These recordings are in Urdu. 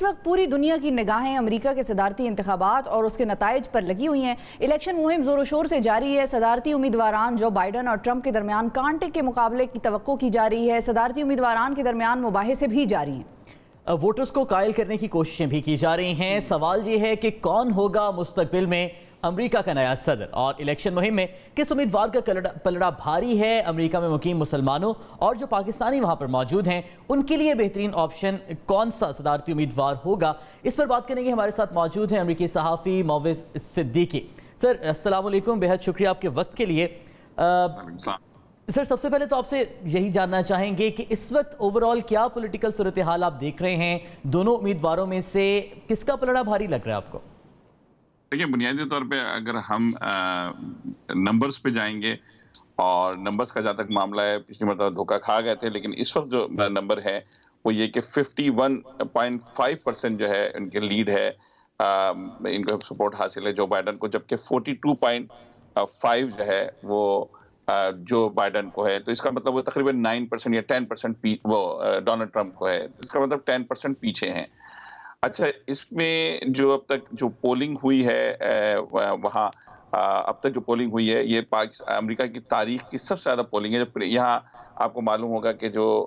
اس وقت پوری دنیا کی نگاہیں امریکہ کے صدارتی انتخابات اور اس کے نتائج پر لگی ہوئی ہیں۔ الیکشن مہم زور و شور سے جاری ہے۔ صدارتی امیدواران جو بائیڈن اور ٹرمپ کے درمیان کانٹے کے مقابلے کی توقع کی جا رہی ہے۔ صدارتی امیدواران کے درمیان مباحثے بھی جاری ہیں۔ ووٹرز کو قائل کرنے کی کوششیں بھی کی جا رہی ہیں۔ سوال یہ ہے کہ کون ہوگا مستقبل میں امریکہ کا نیا صدر، اور الیکشن مہم میں کس امیدوار کا پلڑا بھاری ہے۔ امریکہ میں مقیم مسلمانوں اور جو پاکستانی وہاں پر موجود ہیں ان کے لیے بہترین آپشن کون سا صدارتی امیدوار ہوگا، اس پر بات کریں گے۔ ہمارے ساتھ موجود ہیں امریکی صحافی معوض صدیقی۔ سر السلام علیکم، بہت شکریہ آپ کے وقت کے لیے۔ سر سب سے پہلے تو آپ سے یہی جاننا چاہیں گے کہ اس وقت اوورال کیا پولیٹیکل صورتحال آپ دیکھ رہے ہیں، دونوں امیدواروں میں سے کس کا پلڑا بھاری لگ رہا ہے آپ کو؟ دیکھیں، بنیادی طور پہ اگر ہم نمبرز پہ جائیں گے، اور نمبرز کا جہاں تک معاملہ ہے، پچھلی مرتبہ دھوکہ کھا گئے تھے، لیکن اس وقت جو نمبر ہے وہ یہ کہ 51.5% جو ہے ان کے لیڈ ہے، ان کا سپورٹ حاصل ہے جو بائیڈن کو، جبکہ 42.5 جو ہے وہ جو بائیڈن کو ہے۔ تو اس کا مطلب وہ تقریباً 9% یا 10% وہ ڈونلڈ ٹرمپ کو ہے۔ اس کا مطلب 10% پیچھے ہیں۔ اچھا، اس میں جو اب تک جو پولنگ ہوئی ہے وہاں اب تک جو پولنگ ہوئی ہے، یہ امریکہ کی تاریخ کی سب سے زیادہ پولنگ ہے۔ جب یہاں آپ کو معلوم ہوگا کہ جو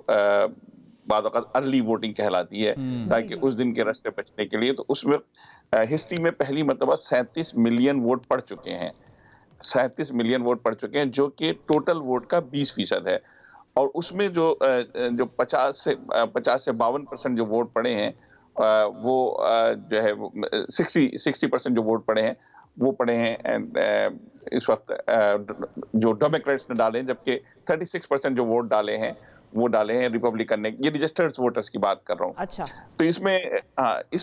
بعض اوقات ارلی ووٹنگ کہلاتی ہے، تاکہ اس دن کے رش سے بچنے کے لیے، تو اس میں ہسٹری میں پہلی مرتبہ 37 ملین ووٹ پڑ چکے ہیں۔ 37 ملین ووٹ پڑ چکے ہیں، جو کہ ٹوٹل ووٹ کا 20% ہے۔ اور اس میں جو 50 سے 52% جو ووٹ پڑے ہیں، وہ جو ہے 60% جو ووٹ پڑے ہیں وہ پڑے ہیں اس وقت جو ڈیموکریٹس نے ڈالے ہیں، جبکہ 36% جو ووٹ ڈالے ہیں وہ ڈالے ہیں ریپبلکن نے۔ یہ رجسٹرڈ ووٹرز کی بات کر رہا ہوں۔ اچھا، تو اس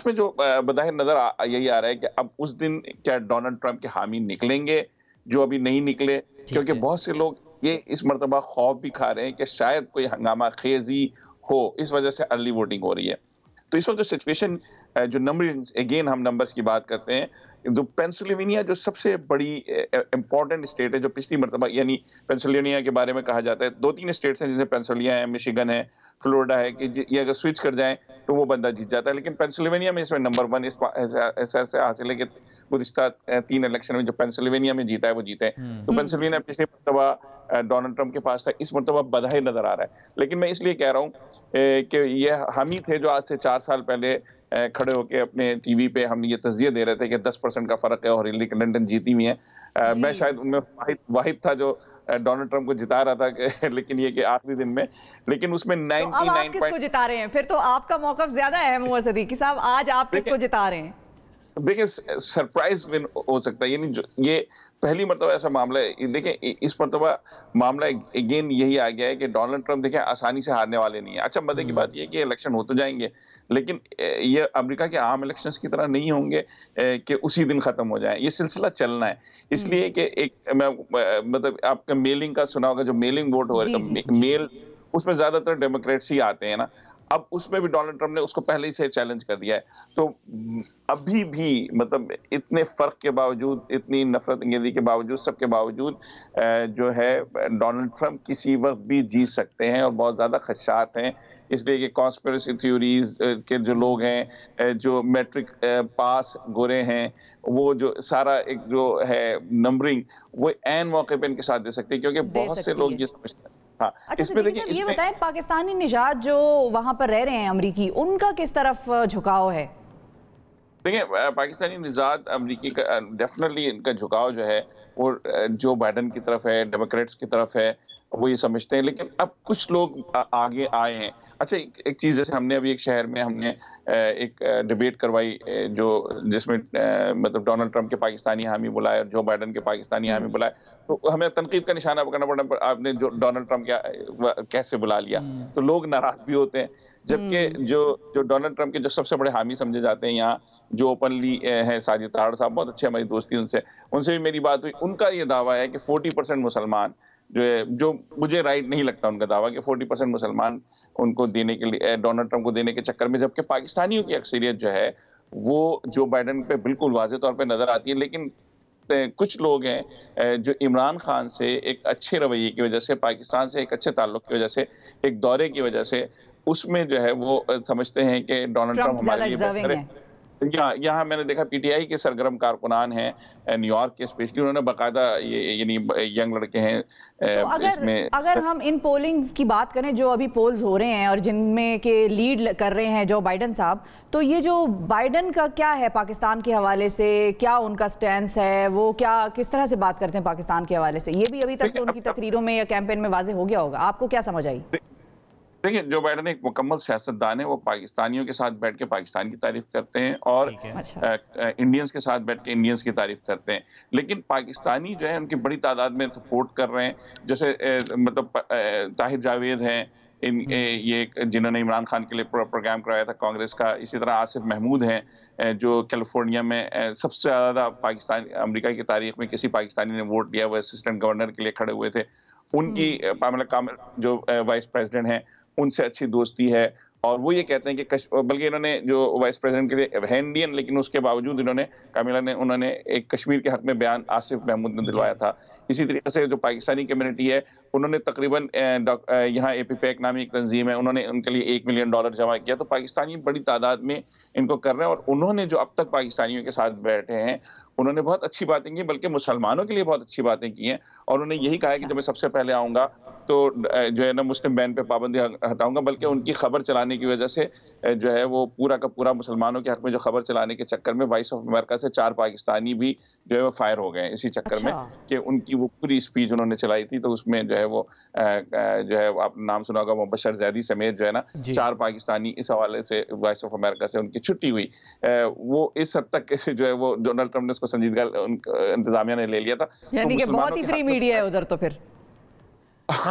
میں جو بظاہر نظر یہی آ رہا ہے کہ اب اس دن کیا ڈونلڈ ٹرمپ کے حامی نکلیں گے، جو ابھی نہیں نکلے، کیونکہ بہت سے لوگ یہ اس مرتبہ خوف بھی کھا رہے ہیں کہ شاید کوئی ہنگامہ خیزی ہو، اس وجہ سے ارلی ووٹنگ ہو رہی ہے۔ تو اس وقت جو سچویشن، جو اگین ہم نمبرز کی بات کرتے ہیں، جو پینسلوینیا جو سب سے بڑی امپورٹنٹ اسٹیٹ ہے، جو پچھلی مرتبہ، یعنی پینسلوینیا کے بارے میں کہا جاتا ہے 2-3 اسٹیٹس ہیں جیسے پینسلوینیا ہے، مشیگن ہے، فلوریڈا ہے، کہ یہ اگر سوئچ کر جائیں تو وہ بندہ جیت جاتا ہے۔ لیکن پینسلوینیا میں اس میں نمبر 1 ایسا حاصل ہے کہ گزشتہ 3 الیکشن میں جو پینسلوینیا میں جیتا ہے وہ جیتا ہے۔ تو پینسلوینیا پچھلی مرتبہ ڈونلڈ ٹرمپ کے پاس تھا، اس مرتبہ بدہے نظر آ رہا ہے۔ لیکن میں اس لیے کہہ رہا ہوں کہ یہ حامی تھے جو آج سے 4 سال پہلے کھڑے ہو کے اپنے ٹی وی پہ ہم یہ تجزیہ دے رہے تھے کہ 10% کا فرق ہے اور ہلری کلنٹن جیتی ہوئی ہیں۔ میں شاید ان میں واحد تھا جو ڈونلڈ ٹرمپ کو جتا رہا تھا، لیکن یہ کہ آخری دن میں، لیکن اس میں 99 اب آپ کس کو جتا رہے ہیں؟ پھر تو آپ کا موقف زیادہ ہے معوض صدیقی صاحب، آج آپ کس کو جتا رہے ہیں؟ دیکھیں، سرپرائز ون ہو سکتا ہے، یعنی یہ پہلی مرتبہ ایسا معاملہ ہے۔ دیکھیں، اس مرتبہ معاملہ اگین یہی آ گیا ہے کہ ڈونلڈ ٹرمپ دیکھیں آسانی سے ہارنے والے نہیں ہیں۔ اچھا، مزے کی بات یہ ہے کہ الیکشن ہو تو جائیں گے، لیکن یہ امریکہ کے عام الیکشنز کی طرح نہیں ہوں گے کہ اسی دن ختم ہو جائیں۔ یہ سلسلہ چلنا ہے، اس لیے کہ ایک مطلب آپ کا میلنگ کا سنا ہوگا، جو میلنگ ووٹ ہو میل، اس میں زیادہ تر ڈیموکریٹس ہی آتے ہیں نا۔ اب اس میں بھی ڈونلڈ ٹرمپ نے اس کو پہلے ہی سے چیلنج کر دیا ہے۔ تو ابھی بھی مطلب اتنے فرق کے باوجود، اتنی نفرت انگیزی کے باوجود، سب کے باوجود جو ہے ڈونلڈ ٹرمپ کسی وقت بھی جیت سکتے ہیں، اور بہت زیادہ خدشات ہیں، اس لیے کہ کانسپیریسی تھیوریز کے جو لوگ ہیں، جو میٹرک پاس گورے ہیں، وہ جو سارا ایک جو ہے نمبرنگ، وہ عین موقع پہ ان کے ساتھ دے سکتے ہیں، کیونکہ بہت سے لوگ یہ سمجھتے ہیں۔ اچھا صدیقی صاحب، یہ بتائیں پاکستانی نژاد جو وہاں پر رہ رہے ہیں امریکی، ان کا کس طرف جھکاؤ ہے؟ دیکھیں، پاکستانی نژاد امریکی کا ڈیفینیٹلی ان کا جھکاؤ جو ہے وہ جو بائیڈن کی طرف ہے، ڈیموکریٹس کی طرف ہے، وہ یہ سمجھتے ہیں۔ لیکن اب کچھ لوگ آگے آئے ہیں۔ اچھا، ایک چیز جیسے ہم نے ابھی ایک شہر میں ہم نے ایک ڈیبیٹ کروائی، جس میں مطلب ڈونلڈ ٹرمپ کے پاکستانی حامی بلائے اور جو بائیڈن کے پاکستانی حامی بلائے، تو ہمیں تنقید کا نشانہ کرنا پڑا، آپ نے جو ڈونلڈ ٹرمپ کیسے بلا لیا؟ تو لوگ ناراض بھی ہوتے ہیں، جبکہ جو ڈونلڈ ٹرمپ کے جو سب سے بڑے حامی سمجھے جاتے ہیں یہاں، جو اوپنلی ہیں، ساجد طاہر صاحب، بہت اچھے ہماری دوستی ان سے بھی میری بات ہوئی، ان کا یہ دعویٰ ہے کہ 40% مسلمان جو مجھے رائٹ نہیں لگتا ان کا دعویٰ کہ 40% مسلمان ان کو دینے کے لیے، ڈونلڈ ٹرمپ کو دینے کے چکر میں، جبکہ پاکستانیوں کی اکثریت جو ہے وہ جو بائیڈن پہ بالکل واضح طور پہ نظر آتی ہے۔ لیکن کچھ لوگ ہیں جو عمران خان سے ایک اچھے رویے کی وجہ سے، پاکستان سے ایک اچھے تعلق کی وجہ سے، ایک دورے کی وجہ سے اس میں جو ہے وہ سمجھتے ہیں کہ ڈونلڈ ٹرمپ ہمارے لیے بہتر ہے۔ یہاں میں نے دیکھا پی ٹی آئی کے سرگرم کارکنان ہیں نیو یارک کے، اسپیشلی انہوں نے باقاعدہ یعنی ینگ لڑکے ہیں اگر ہم ان پولنگ کی بات کریں جو ابھی پولز ہو رہے ہیں اور جن میں کہ لیڈ کر رہے ہیں جو بائیڈن صاحب، تو یہ جو بائیڈن کا کیا ہے پاکستان کے حوالے سے، کیا ان کا سٹینس ہے، وہ کیا کس طرح سے بات کرتے ہیں پاکستان کے حوالے سے؟ یہ بھی ابھی تک تو ان کی تقریروں میں یا کیمپین میں واضح ہو گیا ہوگا، آپ کو کیا سمجھ آئی؟ دیکھیں جو بائیڈن ایک مکمل سیاستدان ہے، وہ پاکستانیوں کے ساتھ بیٹھ کے پاکستان کی تعریف کرتے ہیں اور انڈینز کے ساتھ بیٹھ کے انڈینز کی تعریف کرتے ہیں، لیکن پاکستانی جو ہے ان کی بڑی تعداد میں سپورٹ کر رہے ہیں، جیسے مطلب طاہر جاوید ہیں یہ جنہوں نے عمران خان کے لیے پروگرام کرایا تھا کانگریس کا، اسی طرح آصف محمود ہیں جو کیلیفورنیا میں سب سے زیادہ امریکہ کی تاریخ میں کسی پاکستانی نے ووٹ دیا، وہ اسسٹنٹ گورنر کے لیے کھڑے ہوئے تھے، ان کی پاملا کامل جو وائس پریزیڈنٹ ہیں ان سے اچھی دوستی ہے، اور وہ یہ کہتے ہیں کہ بلکہ انہوں نے جو وائس پریزیڈنٹ کے لیے ہے انڈین، لیکن اس کے باوجود انہوں نے ایک کشمیر کے حق میں بیان آصف محمود نے دلوایا تھا۔ اسی طریقے سے جو پاکستانی کمیونٹی ہے انہوں نے تقریباً یہاں اے پی پیک نامی ایک تنظیم ہے، انہوں نے ان کے لیے $1 ملین جمع کیا، تو پاکستانی بڑی تعداد میں ان کو کر رہے ہیں، اور انہوں نے جو اب تک پاکستانیوں کے ساتھ بیٹھے ہیں انہوں نے بہت اچھی باتیں کی، بلکہ مسلمانوں کے لیے بہت اچھی باتیں کی ہیں، اور انہوں نے یہی کہا ہے کہ جب میں سب سے پہلے آؤں گا تو جو ہے نا مسلم بین پہ پابندی ہٹاؤں گا، بلکہ ان کی خبر چلانے کی وجہ سے جو ہے وہ پورا کا پورا مسلمانوں کے حق میں جو خبر چلانے کے چکر میں وائس آف امریکہ سے 4 پاکستانی بھی جو ہے وہ فائر ہو گئے ہیں اسی چکر میں کہ ان کی وہ پوری اسپیچ انہوں نے چلائی تھی، تو اس میں جو ہے وہ جو ہے آپ نے نام سنا ہوگا مبشر زیدی سمیت جو ہے نا 4 پاکستانی اس حوالے سے وائس آف امریکہ سے ان کی چھٹی ہوئی۔ وہ اس حد تک جو ہے وہ ڈونلڈ ٹرمپ نے اس کو سنجیدگی انتظامیہ نے لے لیا تھا، یعنی کہ بہت ہی فری میڈیا ہے ادھر، تو پھر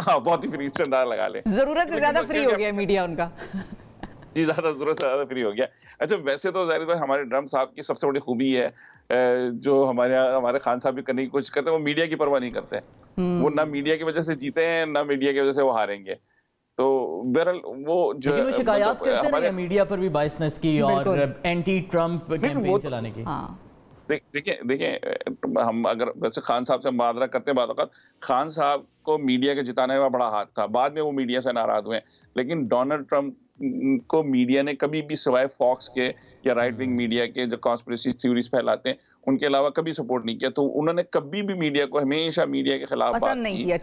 بہت ہی فری سے انداز لگا لیں، ضرورت سے زیادہ فری ہو گیا میڈیا ان کا، جی زیادہ ضرورت سے زیادہ فری ہو گیا۔ اچھا ویسے تو ظاہر بات ہمارے ٹرمپ صاحب کی سب سے بڑی خوبی ہے جو ہمارے خان صاحب بھی کرنے کی کوشش کرتے ہیں، وہ میڈیا کی پرواہ نہیں کرتے، وہ نہ میڈیا کی وجہ سے جیتے ہیں نہ میڈیا کی وجہ سے وہ ہاریں گے، تو بہرحال وہ جو شکایات کرتے ہیں میڈیا پر بھی بائسنس کی اور اینٹی ٹرمپ کیمپین چلانے کی۔ دیکھیں ہم اگر ویسے خان صاحب سے مبادرہ کرتے ہیں، بعض اوقات خان صاحب کو میڈیا کے جتانے میں بڑا ہاتھ تھا، بعد میں وہ میڈیا سے ناراض ہوئے، لیکن ڈونلڈ ٹرمپ کو میڈیا نے کبھی بھی سوائے فاکس کے یا رائٹ ونگ میڈیا کے جو کانسپریسی تھیوریز پھیلاتے ہیں ان کے علاوہ کبھی سپورٹ نہیں کیا، تو انہوں نے کبھی بھی میڈیا کو ہمیشہ میڈیا کے خلاف پسند نہیں کیا۔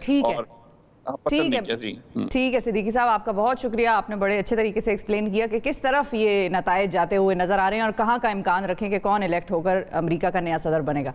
ٹھیک ہے صدیقی صاحب، آپ کا بہت شکریہ، آپ نے بڑے اچھے طریقے سے ایکسپلین کیا کہ کس طرف یہ نتائج جاتے ہوئے نظر آ رہے ہیں اور کہاں کا امکان رکھیں کہ کون الیکٹ ہو کر امریکہ کا نیا صدر بنے گا۔